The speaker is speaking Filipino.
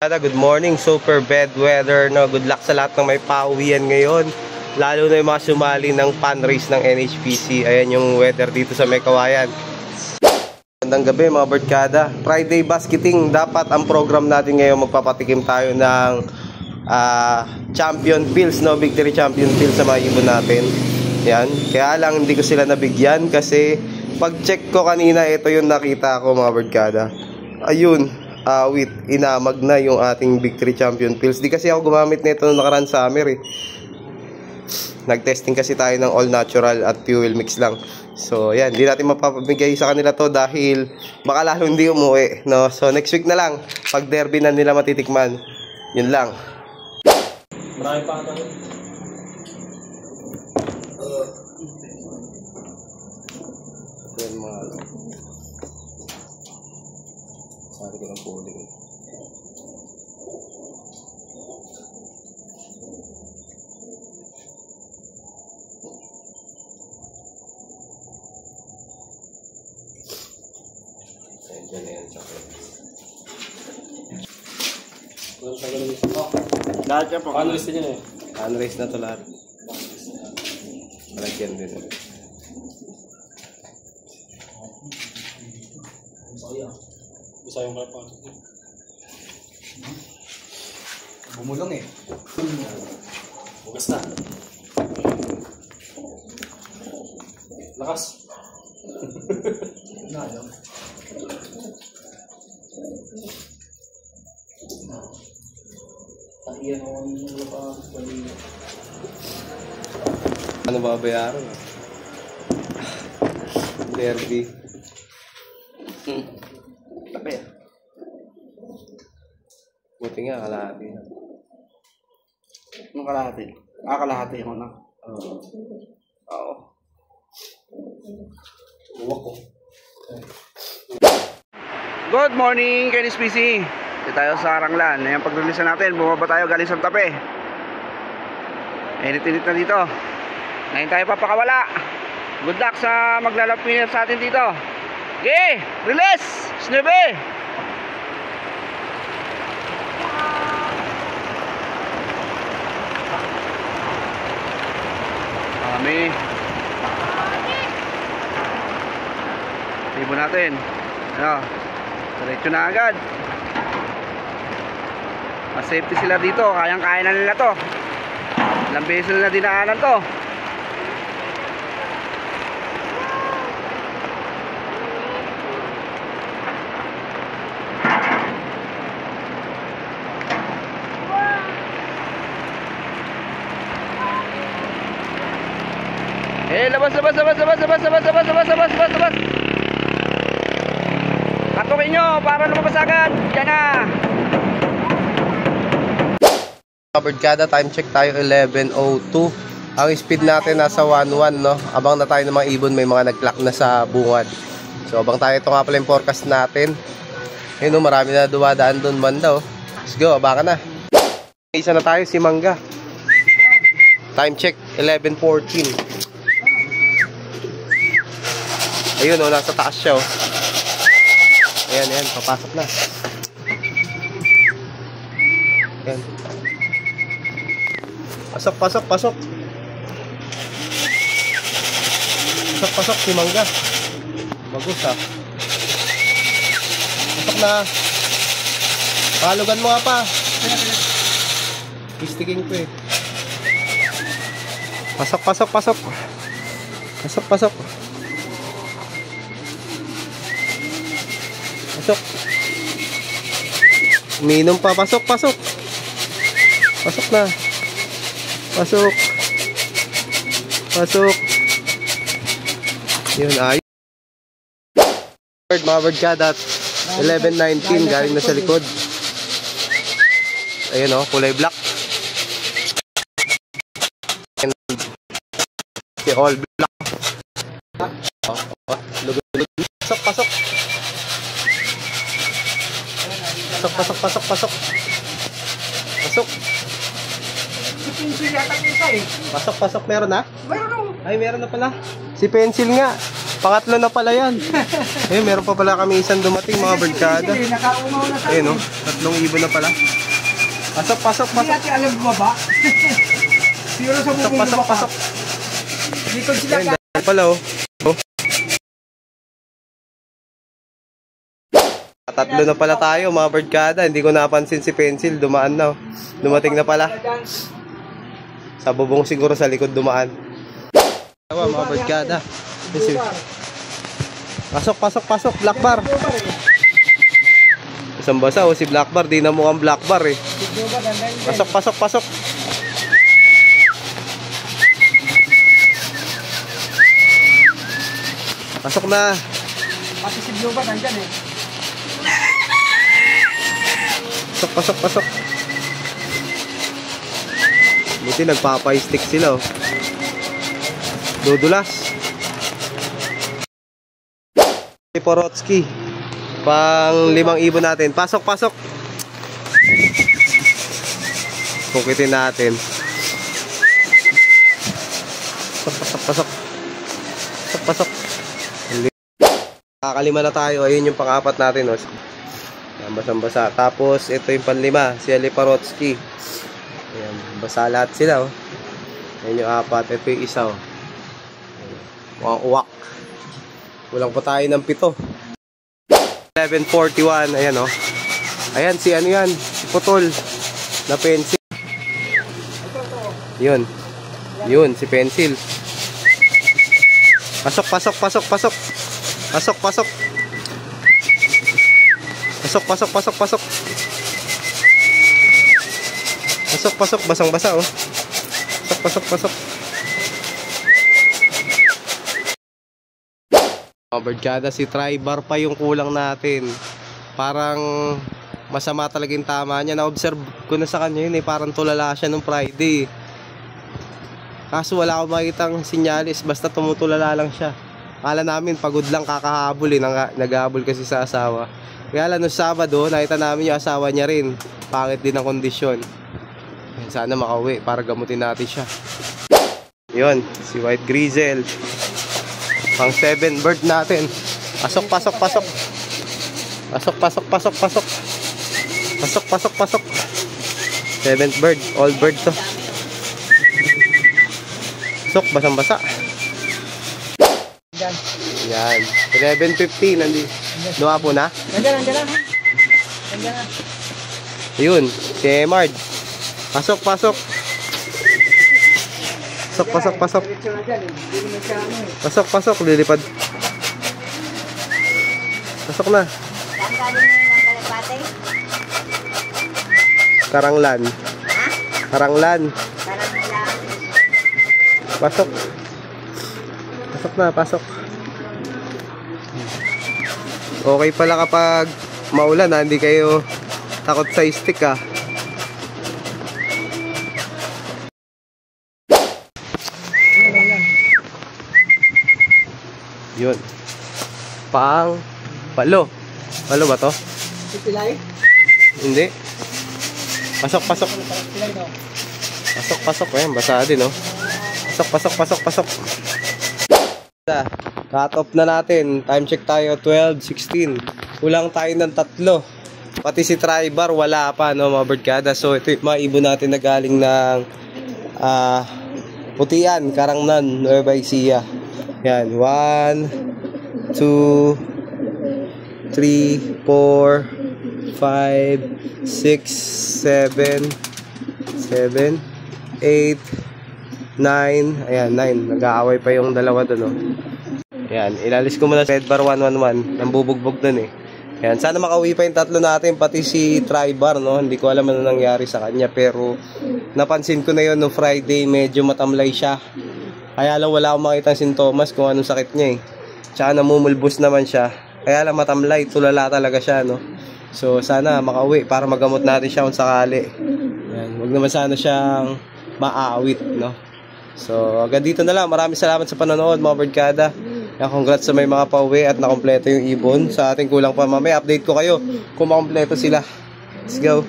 Good morning, super bad weather, no? Good luck sa lahat ng may pauwian ngayon. Lalo na yung mga sumali ng fan race ng NHPC. Ayan yung weather dito sa Mekawayan. Magandang gabi mga barkada. Friday basketing. Dapat ang program natin ngayon, magpapatikim tayo ng champion pills, no? Victory champion pills sa mga ibon natin. Yan. Kaya lang hindi ko sila nabigyan kasi pag check ko kanina, ito yung nakita ko mga barkada. Ayun. Inamag na yung ating Victory Champion Pills. Di kasi ako gumamit nito noong nakaraan summer eh. Nag-testing kasi tayo ng all natural at fuel mix lang. So yan, di natin mapapabigay sa kanila to dahil baka lalo hindi umuwi, no? So next week na lang, pag derby na nila matitikman. Yun lang. Marami pa ata. Yan mga sari ko ng puling. Ayan yan, chocolate. Lahat yan po. Unrace din yun eh. Unrace na to lahat. Malagyan din. Bisa yung kaya pa. Bumulong eh. Bugas na. Lakas. Na yun. Tahiyan ako ng lupa. Ano ba bayaran? Derby. Tabi. Buti nga, kalahati. Anong kalahati? Kalahati mo na. Oo. Uwak ko. Good morning, KNSPC. Dito tayo sa Aranglan. Ayan, pag-release natin, bumaba tayo galing sa Tape. Init-init na dito. Ngayon tayo papakawala. Good luck sa maglalapin sa atin dito. Okay, release! Snebe! Kami. Tibo natin. Ano? Diretso na agad. Mas safety sila dito. Kayang-kaya na nila to. Ilang beses na dinaanan to. Labas. Katukin nyo para lumabas agad. Yan na. Barkada, time check tayo 11:02. Ang speed natin nasa 1:1, no? Abang na tayo ng mga ibon, may mga nag-clock na sa bungad. So abang tayo, ito nga pala yung forecast natin. Ayun, no, marami na dumadaan doon banda, oh. Let's go, abangan na. Isa na tayo, si Mangga. Time check 11:14. Ayun, oh, nasa taas siya, oh. Ayan, papasok na. Ayan. Pasok. Pasok si Mangga. Bagus ha. Pasok na. Palugan mo nga pa. Istiging ko eh. Pasok. Pasok. Uminom pa. Pasok. Pasok na. Pasok. Yun, ayun. Mga barkada, 11:19, galing na sa likod. Ayun, oh, kulay black. All black. Lugod. Pasok. Pasok, meron na? Meron. Ay, meron na pala. Si Pencil nga. Pangatlo na pala yan. Meron pa pala kami isang dumating mga barkada. Nakaumaw na tayo. Ayun no, 3 ibon na pala. Pasok, pasok, Hindi pasok. natin alam bumaba. Siguro sa Pasok, bubong pasok, bumaba. pasok. Likod sila Ayun, dahil pala oh. Oh. Tatlo na pala tayo mga barkada. Hindi ko napansin si Pencil. Dumaan na oh. Dumating na pala. Sa bubong siguro sa likod dumaan. Mga barkada. Pasok, pasok, pasok. Black bar. Isang basa o si Black bar. Di na mukhang Black bar eh. Pasok, pasok, pasok. Pasok na. Pati si Blue ba nandyan eh. Pasok, pasok, pasok. Buti nagpapa-stick sila oh. Dudulas. Porotski. Pang 5 ibon natin. Pasok, pasok. Kukitin natin. Pasok, pasok, pasok. Pasok, pasok. Kakalima na tayo. Ayun yung pang-4 natin oh. Basang-basa. Tapos ito yung pang-5, si Ali Porotski. Ayan, basa lahat sila oh. Ayan yung 4. Ito yung isa oh. Uwak. Kulang pa tayo ng 7. 11:41. Ayan oh. Ayan si ano yan, si Putol na Pencil. Yun. Yun si Pencil. Pasok, pasok, pasok, pasok. Pasok, pasok. Pasok, pasok, pasok, pasok. Pasok, pasok, basang-basa oh. Pasok, pasok, pasok. Barkada, si Tribar pa yung kulang natin. Parang masama talaga yung tama niya. Na-observe ko na sa kanya yun eh. Parang tulala siya nung Friday. Kaso wala akong makitang sinyalis. Basta tumutulala lang siya. Akala namin pagod lang kakahabol eh. Naghahabol kasi sa asawa. Kaya lang nung Sabado, nakita namin yung asawa niya rin. Pangit din ang kondisyon. Sana makauwi para gamutin natin siya. Yun, si White Grizzle. Pang 7 bird natin. Pasok, pasok, pasok. Pasok, pasok, pasok, pasok. Pasok, pasok, pasok. 7th bird, all bird to. Pasok, basang-basa. Yan. 11:15 nandi. Luwa po na? Nandiyan, nandiyan na. Nandiyan na. Yun, si Emard. Pasok, pasok. Pasok, pasok, pasok. Pasok, pasok, lilipad. Pasok na. Karanglan. Karanglan. Pasok. Pasok na, pasok. Okay pala kapag maulan ha, hindi kayo takot sa stick ha. Yun. Pang palo. Palo ba to? Pilay? Hindi. Pasok, pasok. Pasok, pasok. Ayan, basa din, no? Pasok, pasok, pasok, pasok. Cut off na natin. Time check tayo, 12:16. Kulang tayo ng 3. Pati si Tribar, wala pa, no, mga barkada. So, ito yung mga ibon natin na galing ng Putian, Karangnan, Nueva Ecija. Yan, 1, 2, 3, 4, 5, 6, 7, 8, 9. Ayan, 9. Nag-aaway pa yung dalawa doon, oh. Ayan, ilalis ko muna sa Red Bar 111. Nambubugbog doon eh. Ayan, sana makauwi pa yung 3 natin, pati si Tribar, no? Hindi ko alam ano nangyari sa kanya, pero napansin ko na yun no Friday, medyo matamlay siya. Kaya lang wala akong makita sintomas kung anong sakit niya eh. Tsaka namumulbos naman siya. Kaya lang matamlay, tulala talaga siya, no? So sana makauwi para magamot natin siya kung sakali. Ayan, wag naman sana siyang maaawit, no? So hanggang dito na lang. Maraming salamat sa panonood mga barkada. Congrats sa may mga pauwi at nakompleto yung ibon. Sa ating kulang pa mamaya, update ko kayo kung makompleto sila. Let's go.